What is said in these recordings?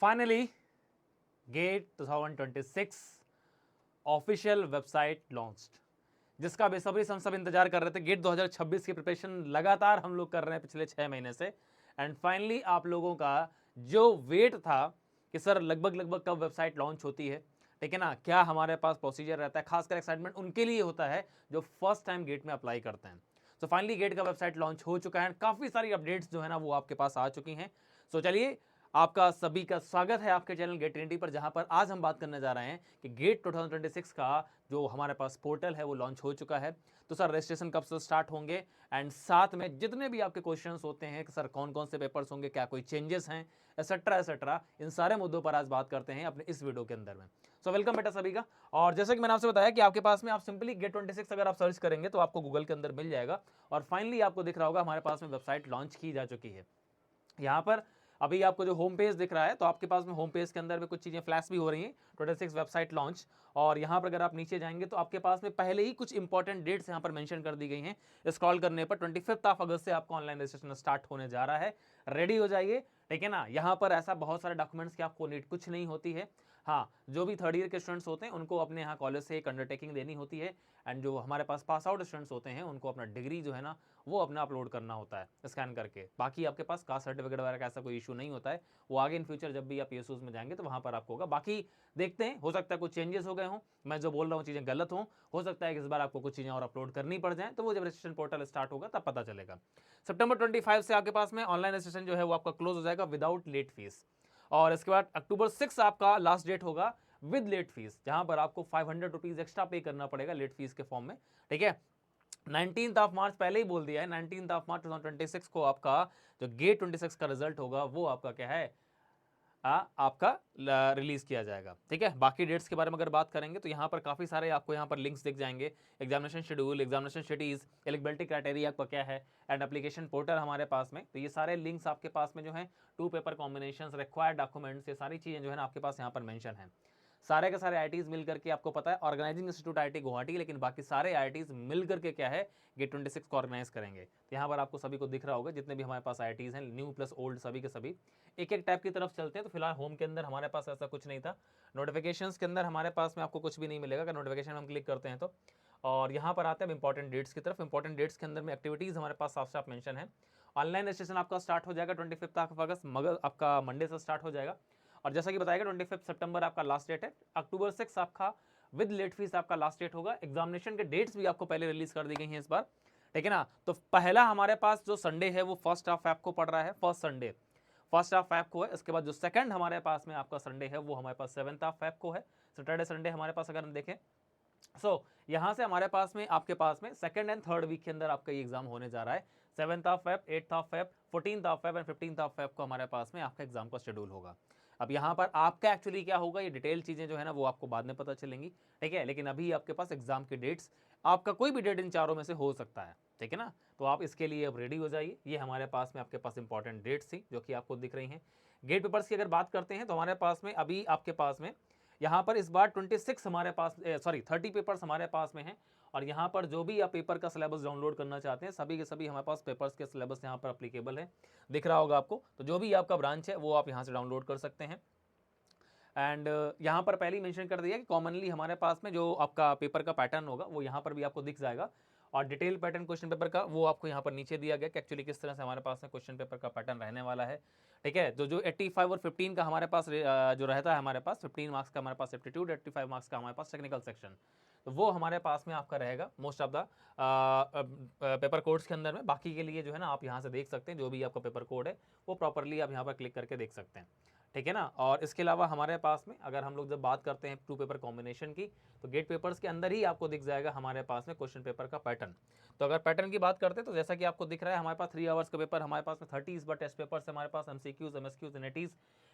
Finally get 2026 official website launched, जिसका बेसब्री से हम सब इंतजार कर रहे थे। गेट 2026 की प्रिपरेशन लगातार हम लोग कर रहे हैं पिछले 6 महीने से, एंड फाइनली आप लोगों का जो वेट था कि सर लगभग कब वेबसाइट लॉन्च होती है, ठीक है ना, क्या हमारे पास प्रोसीजर रहता है, खासकर एक्साइटमेंट उनके लिए होता है जो फर्स्ट टाइम गेट में अप्लाई करते हैं। सो फाइनली गेट का वेबसाइट लॉन्च हो चुका है, काफी सारी अपडेट्स जो है ना वो आपके पास आ चुकी हैं। सो चलिए, आपका सभी का स्वागत है आपके चैनल गेट ट्रिनिटी पर, जहां पर आज हम बात करने जा रहे हैं कि गेट 2026 का जो हमारे पास पोर्टल है वो लॉन्च हो चुका है। तो सर रजिस्ट्रेशन कब से स्टार्ट होंगे, एंड साथ में जितने भी आपके क्वेश्चंस होते हैं कि सर कौन कौन से पेपर्स होंगे, क्या कोई चेंजेस हैं, एसेट्रा एसेट्रा, इन सारे मुद्दों पर आज बात करते हैं अपने इस वीडियो के अंदर में। सो वेलकम बेटा सभी का। और जैसा कि मैंने आपसे बताया कि आपके पास में आप सिंपली गेट 26 अगर आप सर्च करेंगे तो आपको गूगल के अंदर मिल जाएगा, और फाइनली आपको दिख रहा होगा हमारे पास में वेबसाइट लॉन्च की जा चुकी है। यहाँ पर अभी आपको जो होम पेज दिख रहा है, तो आपके पास में होम पेज के अंदर में कुछ चीजें फ्लैश भी हो रही हैं, 26 वेबसाइट लॉन्च। और यहाँ पर अगर आप नीचे जाएंगे तो आपके पास में पहले ही कुछ इंपॉर्टेंट डेट्स यहाँ पर मेंशन कर दी गई हैं। स्क्रॉल करने पर 25 अगस्त से आपको ऑनलाइन रजिस्ट्रेशन स्टार्ट होने जा रहा है। रेडी हो जाइए, ठीक है ना। यहाँ पर ऐसा बहुत सारे डॉक्यूमेंट्स की आपको नीड कुछ नहीं होती है। हाँ, जो भी थर्ड ईयर के स्टूडेंट्स होते हैं उनको अपने यहाँ कॉलेज से एक अंडरटेकिंग देनी होती है, एंड जो हमारे पास पास आउट स्टूडेंट्स होते हैं उनको अपना डिग्री जो है ना वो अपना अपलोड करना होता है स्कैन करके। बाकी आपके पास कास्ट सर्टिफिकेट वगैरह का ऐसा कोई इशू नहीं होता है, वो आगे इन फ्यूचर जब भी आप पीएसयूज में जाएंगे तो वहां पर आपको होगा। बाकी देखते हैं, हो सकता है कुछ चेंजेस हो गए हों, मैं जो बोल रहा हूँ चीजें गलत हों, हो सकता है कि इस बार आपको कुछ चीजें और अपलोड करनी पड़ जाए, तो वो जब रजिस्ट्रेशन पोर्टल स्टार्ट होगा तब पता चलेगा। सितंबर 25 से आपके पास में ऑनलाइन रजिस्ट्रेशन जो है वो आपका क्लोज हो जाएगा विदाउट लेट फीस, और इसके बाद अक्टूबर 6 आपका लास्ट डेट होगा विद लेट फीस, जहां पर आपको 500 रुपीज एक्स्ट्रा पे करना पड़ेगा लेट फीस के फॉर्म में, ठीक है। 19 मार्च पहले ही बोल दिया है, 19 मार्च 2026 को आपका जो गेट 26 का रिजल्ट होगा वो आपका क्या है, आपका रिलीज किया जाएगा, ठीक है। बाकी डेट्स के बारे में अगर बात करेंगे तो यहाँ पर काफी सारे आपको यहाँ पर लिंक्स दिख जाएंगे। Examination schedule, examination cities, eligibility criteria आपका क्या है, एंड एप्लीकेशन पोर्टल हमारे पास में, तो ये सारे लिंक्स आपके पास में जो है, 2 पेपर कॉम्बिनेशन, रिक्वायर्ड डॉक्यूमेंट्स, ये सारी चीजें जो है ना आपके पास यहाँ पर मेंशन है। सारे के सारे आईटीज मिल करके आपको पता है ऑर्गेनाइजिंग इंस्टीट्यूट आईटी गुवाहाटी, लेकिन बाकी सारे आईटीज मिल करके क्या है गेट 26 को ऑर्गेनाइज करेंगे। तो यहाँ पर आपको सभी को दिख रहा होगा जितने भी हमारे पास आईटीज हैं, न्यू प्लस ओल्ड, सभी के सभी एक एक टाइप की तरफ चलते हैं। तो फिलहाल होम के अंदर हमारे पास ऐसा कुछ नहीं था, नोटिफिकेशंस के अंदर हमारे पास में आपको कुछ भी नहीं मिलेगा अगर नोटिफिकेशन हम क्लिक करते हैं तो। और यहाँ पर आते हैं इंपॉर्टेंट डेट्स की तरफ। इंपॉर्टेंट डेट्स के अंदर में एक्टिविटीज हमारे पास साफ साफ मेंशन है। ऑनलाइन रजिस्ट्रेशन आपका स्टार्ट हो जाएगा 25 अगस्त, मगर आपका मंडे से स्टार्ट हो जाएगा, और जैसा कि बताएगा 25 सितंबर आपका लास्ट डेट है। अक्टूबर 6 आपका विद लेट फीस आपका लास्ट डेट होगा। एग्जामिनेशन के डेट्स भी आपको पहले रिलीज कर दी गई हैं इस बार, ठीक है ना। तो पहला हमारे पास जो संडे है वो 1 ऑफ को पड़ रहा है, फर्स्ट संडे 1 ऑफ को है। इसके बाद जो सेकंड हमारे पास में आपका संडे है वो हमारे पास 7 ऑफ को है, सैटरडे संडे हमारे पास अगर हम देखें। यहां से हमारे पास में आपके पास में सेकंड एंड थर्ड वीक के अंदर आपका ये एग्जाम होने जा रहा है। 7 of 8 of 14 of and 15 of को हमारे पास में आपका एग्जाम का शेड्यूल होगा। अब यहाँ पर आपका एक्चुअली क्या होगा, ये डिटेल चीजें जो है ना वो आपको बाद में पता चलेंगी, ठीक है। लेकिन अभी आपके पास एग्जाम की डेट्स, आपका कोई भी डेट इन चारों में से हो सकता है, ठीक है ना। तो आप इसके लिए अब रेडी हो जाइए। ये हमारे पास में आपके पास इंपॉर्टेंट डेट्स थी जो कि आपको दिख रही हैं। गेट पेपर्स की अगर बात करते हैं तो हमारे पास में अभी आपके पास में यहाँ पर इस बार 26 हमारे पास 30 पेपर्स हमारे पास में हैं, और यहाँ पर जो भी आप पेपर का सिलेबस डाउनलोड करना चाहते हैं सभी के सभी हमारे पास पेपर्स के सिलेबस यहाँ पर अप्लीकेबल है, दिख रहा होगा आपको। तो जो भी आपका ब्रांच है वो आप यहाँ से डाउनलोड कर सकते हैं। एंड यहाँ पर पहले ही मेंशन कर दिया कि कॉमनली हमारे पास में जो आपका पेपर का पैटर्न होगा वो यहाँ पर भी आपको दिख जाएगा, और डिटेल पैटर्न क्वेश्चन पेपर का वो आपको यहाँ पर नीचे दिया गया कि एक्चुअली किस तरह से हमारे पास में क्वेश्चन पेपर का पैटर्न रहने वाला है, ठीक है। तो जो 85 और 15 का हमारे पास जो रहता है, हमारे पास 15 मार्क्स का हमारे पास एप्टीट्यूड, 85 मार्क्स का हमारे पास टेक्निकल सेक्शन, तो वो हमारे पास में आपका रहेगा most of the paper codes के अंदर में। बाकी के लिए जो है ना आप यहाँ से देख सकते हैं, जो भी आपका पेपर कोड है वो प्रॉपरली आप यहाँ पर क्लिक करके देख सकते हैं, ठीक है ना। और इसके अलावा हमारे पास में अगर हम लोग जब बात करते हैं 2 पेपर कॉम्बिनेशन की, तो गेट पेपर्स के अंदर ही आपको दिख जाएगा हमारे पास में क्वेश्चन पेपर का पैटर्न। तो अगर पैटर्न की बात करते हैं तो जैसा कि आपको दिख रहा है हमारे पास 3 आवर्स का पेपर, हमारे पास में 30 इस बार टेस्ट पेपर्स हमारे पास, एमसीक्यूज, एमएसक्यूज, एनएटीज,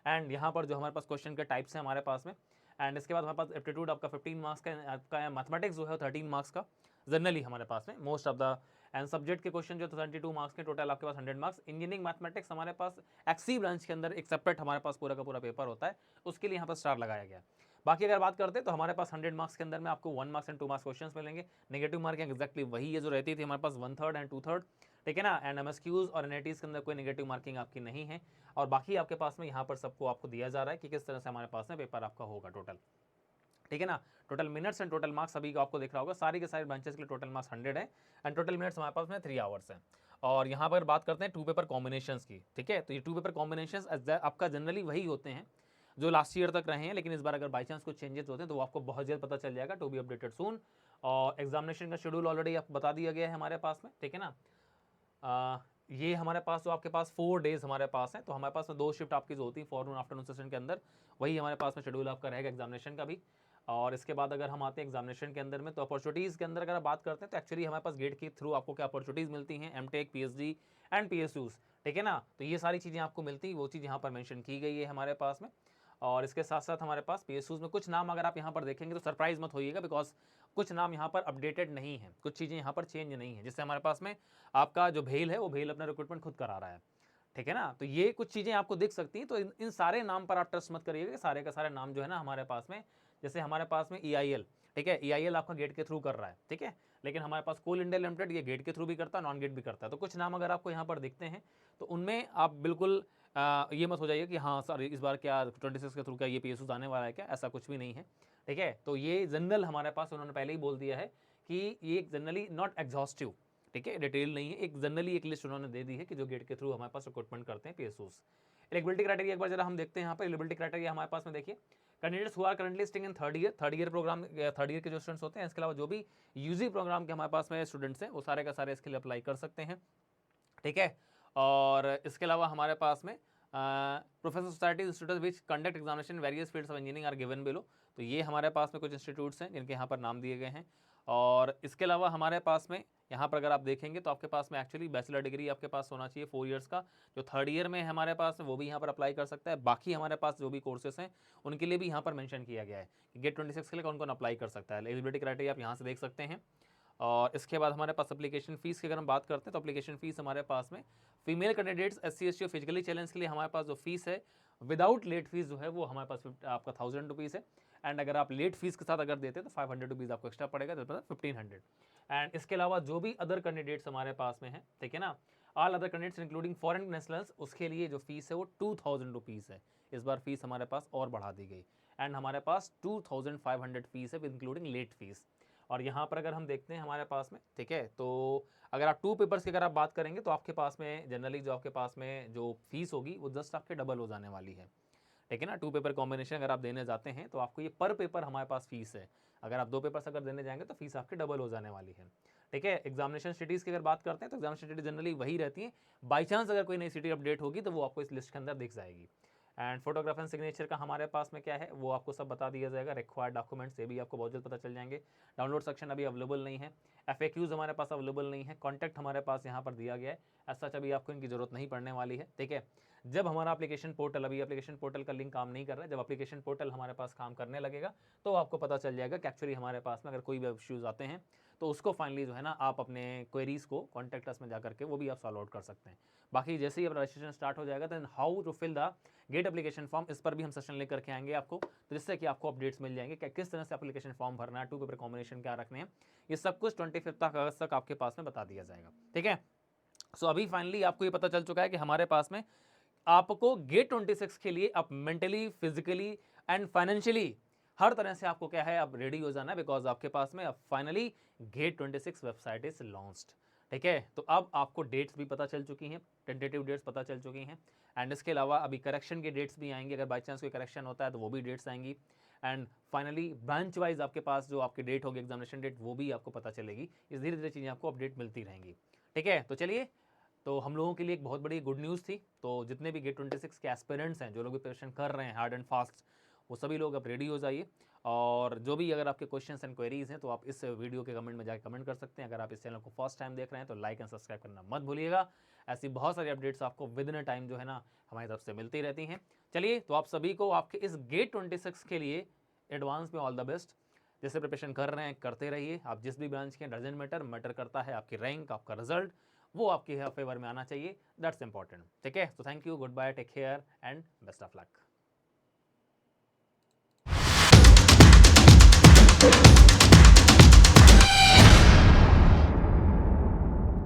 एंड यहाँ पर जो हमारे पास क्वेश्चन के टाइप्स हैं हमारे पास में। एंड इसके बाद हमारे पास एप्टीट्यूड आपका 15 मार्क्स का, आपका मैथमेटिक्स जो है 13 मार्क्स का जनरली हमारे पास में most of the, and subject के क्वेश्चन जो 72 मार्क्स के टोटल आपके पास 100 मार्क्स। इंजीनियरिंग मैथमेटिक्स हमारे पास एक्सी ब्रांच के अंदर एक सेपरेट हमारे पास पूरा का पूरा पेपर होता है, उसके लिए यहाँ पर स्टार लगाया गया। बाकी अगर बात करते हैं तो हमारे पास 100 मार्क्स के अंदर में आपको 1 मार्क्स एंड 2 मार्क्स क्वेश्चन मिलेंगे। नेगेटिव मार्किंग एक्जैक्टली वही है जो रहती थी हमारे पास 1/3 एंड 2/3, ठीक है ना। एंड MSQs और NITs के अंदर कोई नेगेटिव मार्किंग आपकी नहीं है, और बाकी आपके पास में यहाँ पर सबको आपको दिया जा रहा है कि किस तरह से हमारे पास में पेपर आपका होगा टोटल, ठीक है ना। Total minutes and total marks सभी को आपको दिख रहा होगा, सारी के सारे ब्रांचेस के लिए टोटल मार्क्स 100 है, एंड टोटल मिनट्स हमारे पास में 3 आवर्स है। और यहाँ पर बात करते हैं 2 पेपर कॉम्बिनेशंस की, ठीक है। तो ये 2 पेपर कॉम्बिनेशंस आपका जनरली वही होते हैं जो लास्ट ईयर तक रहे हैं, लेकिन इस बार अगर बाई चांस कुछ चेंजेस होते हैं तो वो आपको बहुत जल्द पता चल जाएगा, टू बी अपडेटेड सून। और एग्जामिनेशन का शेड्यूल ऑलरेडी आपको बता दिया गया है हमारे पास में, ठीक है ना। ये हमारे पास जो आपके पास 4 डेज हमारे पास है, तो हमारे पास में 2 शिफ्ट आपकी जो होती है फॉरनून आफ्टरनून सेशन के अंदर, वही हमारे पास में शेड्यूल आपका रहेगा एग्जामिनेशन का भी। और इसके बाद अगर हम आते हैं एग्जामिनेशन के अंदर में, तो अपॉर्चुनिटीज़ के अंदर अगर आप बात करते हैं तो एक्चुअली हमारे पास गेट के थ्रू आपको क्या अपॉर्चुनिटीज़ मिलती हैं, MTech, PhD एंड PSUs, ठीक है ना। तो ये सारी चीज़ें आपको मिलती, वो चीज़ यहाँ पर मेंशन की गई है हमारे पास में। और इसके साथ साथ हमारे पास PSUs में कुछ नाम अगर आप यहाँ पर देखेंगे तो सरप्राइज मत होइएगा, बिकॉज कुछ नाम यहाँ पर अपडेटेड नहीं है, कुछ चीज़ें यहाँ पर चेंज नहीं है, जिससे हमारे पास में आपका जो भेल है वो भेल अपना रिक्रूटमेंट खुद करा रहा है, ठीक है ना। तो ये कुछ चीज़ें आपको दिख सकती हैं, तो इन सारे नाम पर आप ट्रस्ट मत करिएगा, सारे का सारे नाम जो है ना हमारे पास में, जैसे हमारे पास में EIL, ठीक है, EIL आपका गेट के थ्रू कर रहा है, ठीक है, लेकिन हमारे पास कोल इंडिया लिमिटेड ये गेट के थ्रू भी करता है, नॉन गेट भी करता है। तो कुछ नाम अगर आपको यहाँ पर दिखते हैं तो उनमें आप बिल्कुल ये मत हो जाइए कि हाँ सर इस बार क्या 26 के थ्रू क्या ये PSUs आने वाला है क्या, ऐसा कुछ भी नहीं है, ठीक है। तो ये जनरल हमारे पास उन्होंने पहले ही बोल दिया है कि ये जनरली नॉट एग्जॉस्टिव, ठीक है, डिटेल नहीं है, एक जनरली एक लिस्ट उन्होंने दे दी है कि जो गेट के थ्रू हमारे पास रिक्रूटमेंट करते हैं PSUs। एलिजिबिलिटी क्राइटेरिया एक बार जरा हम देखते हैं, यहाँ पर एलिजिबिलिटी क्राइटेरिया हमारे पास में देखिए, candidates who are currently studying in third year program, third year के जो स्टूडेंट्स होते हैं, इसके अलावा जो भी UG प्रोग्राम के हमारे पास में स्टूडेंट्स हैं वो सारे का सारे इसके लिए अप्लाई कर सकते हैं, ठीक है। और इसके अलावा हमारे पास में professional society institute which conduct examination various fields of engineering are given below, तो ये हमारे पास में कुछ इंस्टीट्यूट्स हैं जिनके यहाँ पर नाम दिए गए हैं। और इसके अलावा हमारे पास में यहाँ पर अगर आप देखेंगे तो आपके पास में एक्चुअली बैचलर डिग्री आपके पास होना चाहिए 4 इयर्स का, जो थर्ड ईयर में हमारे पास में वो भी यहाँ पर अप्लाई कर सकता है। बाकी हमारे पास जो भी कोर्सेस हैं उनके लिए भी यहाँ पर मेंशन किया गया है कि गेट 26 के लिए कौन कौन अप्लाई कर सकता है। एलिजिबिलिटी क्राइटेरिया आप यहाँ से देख सकते हैं। और इसके बाद हमारे पास एप्लीकेशन फीस की अगर हम बात करते हैं तो एप्लीकेशन फीस हमारे पास में फीमेल कैंडिडेट्स SC ST और फिजिकली चैलेंज के लिए हमारे पास जो फीस है विदाउट लेट फीस जो है वो हमारे पास आपका 1000 रुपीज़ है। एंड अगर आप लेट फीस के साथ अगर देते हैं तो 500 रुपीज़ आपको एक्स्ट्रा पड़ेगा, तो 1500। एंड इसके अलावा जो भी अदर कैंडिडेट्स हमारे पास में है, ठीक है ना, all other candidates including foreign nationals, उसके लिए जो फीस है वो 2000 रुपीज़ है। इस बार फीस हमारे पास और बढ़ा दी गई, एंड हमारे पास 2500 फीस है इंक्लूडिंग लेट फीस। और यहाँ पर अगर हम देखते हैं हमारे पास में, ठीक है, तो अगर आप 2 पेपर्स की अगर आप बात करेंगे तो आपके पास में जनरली जो आपके पास में जो फीस होगी वो जस्ट आपके डबल हो जाने वाली है, ठीक है ना। 2 पेपर कॉम्बिनेशन अगर आप देने जाते हैं तो आपको ये पर पेपर हमारे पास फीस है, अगर आप 2 पेपर्स अगर देने जाएंगे तो फीस आपकी डबल हो जाने वाली है, ठीक है। एग्जामिनेशन सिटीज़ की अगर बात करते हैं तो एग्जामिनेशन सिटी जनरली वही रहती है, बाई चांस अगर कोई नई सिटी अपडेट होगी तो वो आपको इस लिस्ट के अंदर दिख जाएगी। एंड फोटोग्राफ एंड सिग्नेचर का हमारे पास में क्या है वो आपको सब बता दिया जाएगा। रिक्वायर्ड डॉक्यूमेंट्स ये भी आपको बहुत जल्द पता चल जाएंगे। डाउनलोड सेक्शन अभी अवेलेबल नहीं है, FAQs हमारे पास अवेलेबल नहीं है, कॉन्टैक्ट हमारे पास यहाँ पर दिया गया है, ऐसा अभी आपको इनकी जरूरत नहीं पड़ने वाली है, ठीक है। जब हमारा एप्लीकेशन पोर्टल, अभी एप्लीकेशन पोर्टल का लिंक काम नहीं कर रहा है, जब एप्लीकेशन पोर्टल हमारे पास काम करने लगेगा तो आपको पता चल जाएगा कि एक्चुअली हमारे पास में अगर कोई भी इश्यूज आते हैं तो उसको फाइनली जो है ना आप अपने क्वेरीज को कॉन्टैक्ट अस में जा करके वो भी आप सॉल्व आउट कर सकते हैं। बाकी जैसे ही अपना रजिस्ट्रेशन स्टार्ट हो जाएगा then how to fill the GATE application form, इस पर भी हम सेशन लेकर के आएंगे आपको, तो जिससे कि आपको अपडेट्स मिल जाएंगे कि किस तरह से एप्लीकेशन फॉर्म भरना है, 2 पेपर कॉम्बिनेशन क्या रखने हैं, ये सब कुछ 25 अगस्त तक आपके पास में बता दिया जाएगा, ठीक है। सो अभी फाइनली आपको ये पता चल चुका है कि हमारे पास में आपको गेट 26 के लिए अब मेंटली, फिजिकली एंड फाइनेंशियली हर तरह से आपको क्या है अब रेडी हो जाना है, बिकॉज आपके पास में अब finally get 26 website is launched, ठीक है। तो अब आपको डेट्स भी पता चल चुकी हैं, टेंटेटिव डेट्स पता चल चुकी हैं, एंड इसके अलावा अभी करेक्शन के डेट्स भी आएंगे, अगर बाई चांस कोई करेक्शन होता है तो वो भी डेट्स आएंगी। एंड फाइनली ब्रांच वाइज आपके पास जो आपकी डेट होगी एग्जामिनेशन डेट वो भी आपको पता चलेगी। इस धीरे धीरे चीज़ें आपको अपडेट मिलती रहेंगी, ठीक है। तो चलिए, तो हम लोगों के लिए एक बहुत बड़ी गुड न्यूज़ थी, तो जितने भी गेट 26 के एस्पिरेंट्स हैं, जो लोग भी प्रिपरेशन कर रहे हैं हार्ड एंड फास्ट, वो सभी लोग अब रेडी हो जाइए। और जो भी अगर आपके क्वेश्चंस एंड क्वेरीज हैं तो आप इस वीडियो के कमेंट में जाकर कमेंट कर सकते हैं। अगर आप इस चैनल को फर्स्ट टाइम देख रहे हैं तो लाइक एंड सब्सक्राइब करना मत भूलिएगा। ऐसी बहुत सारी अपडेट्स आपको विद इन टाइम जो है ना हमारी तरफ से मिलती रहती हैं। चलिए, तो आप सभी को आपके इस गेट 26 के लिए एडवांस में ऑल द बेस्ट। जैसे प्रिपरेशन कर रहे हैं करते रहिए, आप जिस भी ब्रांच के, डजंट मैटर करता है आपकी रैंक, आपका रिजल्ट, वो आपके फेवर में आना चाहिए, दैट्स इंपॉर्टेंट, ठीक है। तो thank you, good bye, take care and best of luck.